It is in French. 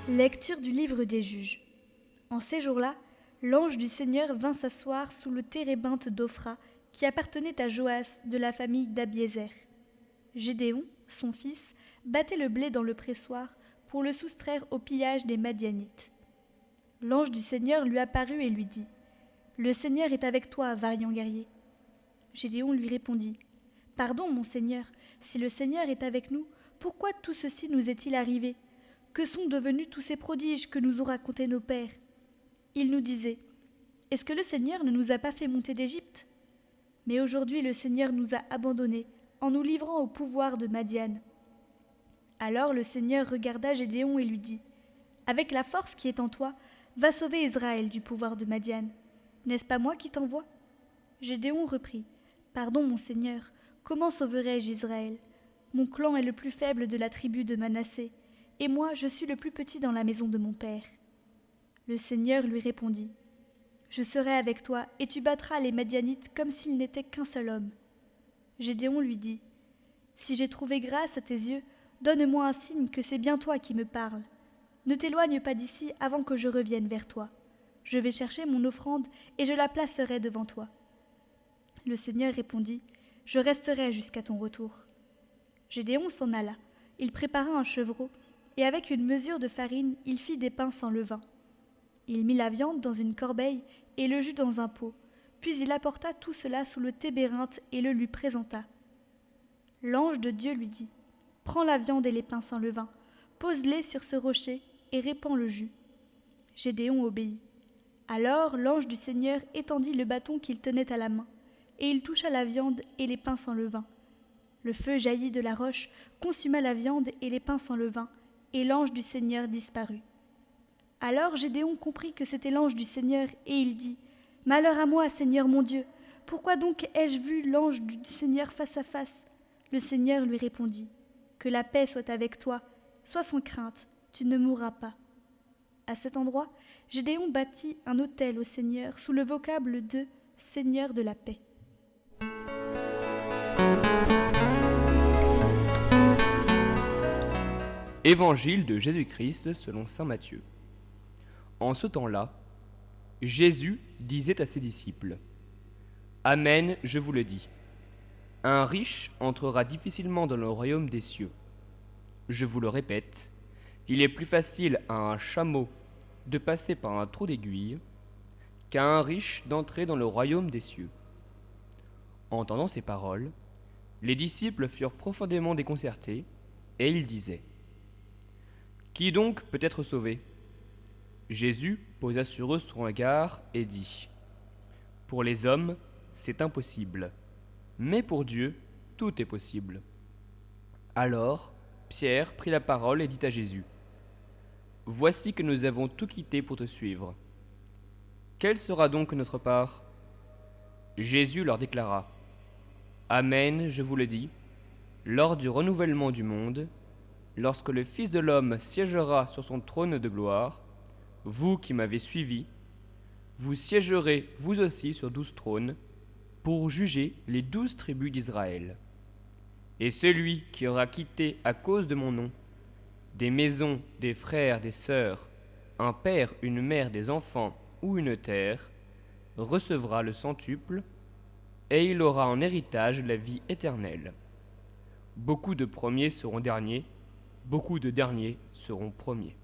Lecture du livre des Juges. En ces jours-là, l'ange du Seigneur vint s'asseoir sous le térébinthe d'Ophra, qui appartenait à Joas de la famille d'Abiézer. Gédéon, son fils, battait le blé dans le pressoir pour le soustraire au pillage des Madianites. L'ange du Seigneur lui apparut et lui dit : « Le Seigneur est avec toi, vaillant guerrier. » Gédéon lui répondit : « Pardon, mon Seigneur, si le Seigneur est avec nous, pourquoi tout ceci nous est-il arrivé ? Que sont devenus tous ces prodiges que nous ont racontés nos pères ? Ils nous disaient : Est-ce que le Seigneur ne nous a pas fait monter d'Égypte ? Mais aujourd'hui le Seigneur nous a abandonnés en nous livrant au pouvoir de Madian. Alors le Seigneur regarda Gédéon et lui dit : Avec la force qui est en toi, va sauver Israël du pouvoir de Madian. N'est-ce pas moi qui t'envoie ? Gédéon reprit : Pardon, mon Seigneur, comment sauverai-je Israël ? Mon clan est le plus faible de la tribu de Manassé, et moi je suis le plus petit dans la maison de mon père. Le Seigneur lui répondit : Je serai avec toi, et tu battras les Madianites comme s'ils n'étaient qu'un seul homme. Gédéon lui dit : Si j'ai trouvé grâce à tes yeux, donne-moi un signe que c'est bien toi qui me parles. Ne t'éloigne pas d'ici avant que je revienne vers toi. Je vais chercher mon offrande et je la placerai devant toi. Le Seigneur répondit : Je resterai jusqu'à ton retour. Gédéon s'en alla. Il prépara un chevreau, et avec une mesure de farine, il fit des pains sans levain. Il mit la viande dans une corbeille et le jus dans un pot, puis il apporta tout cela sous le tébérinthe et le lui présenta. L'ange de Dieu lui dit : Prends la viande et les pains sans levain, pose-les sur ce rocher et répands le jus. Gédéon obéit. Alors l'ange du Seigneur étendit le bâton qu'il tenait à la main, et il toucha la viande et les pains sans levain. Le feu jaillit de la roche, consuma la viande et les pains sans levain, et l'ange du Seigneur disparut. Alors Gédéon comprit que c'était l'ange du Seigneur, et il dit : Malheur à moi, Seigneur mon Dieu, pourquoi donc ai-je vu l'ange du Seigneur face à face ? Le Seigneur lui répondit : Que la paix soit avec toi, sois sans crainte, tu ne mourras pas. À cet endroit, Gédéon bâtit un autel au Seigneur sous le vocable de Seigneur de la paix. Évangile de Jésus-Christ selon saint Matthieu. En ce temps-là, Jésus disait à ses disciples : Amen, je vous le dis, un riche entrera difficilement dans le royaume des cieux. Je vous le répète, il est plus facile à un chameau de passer par un trou d'aiguille qu'à un riche d'entrer dans le royaume des cieux. Entendant ces paroles, les disciples furent profondément déconcertés, et ils disaient : Qui donc peut être sauvé ? Jésus posa sur eux son regard et dit : Pour les hommes, c'est impossible, mais pour Dieu, tout est possible. Alors, Pierre prit la parole et dit à Jésus : Voici que nous avons tout quitté pour te suivre. Quelle sera donc notre part ? Jésus leur déclara : Amen, je vous le dis, lors du renouvellement du monde, lorsque le Fils de l'homme siégera sur son trône de gloire, vous qui m'avez suivi, vous siégerez vous aussi sur 12 trônes, pour juger les 12 tribus d'Israël. Et celui qui aura quitté à cause de mon nom des maisons, des frères, des sœurs, un père, une mère, des enfants ou une terre, recevra le centuple, et il aura en héritage la vie éternelle. Beaucoup de premiers seront derniers, beaucoup de derniers seront premiers.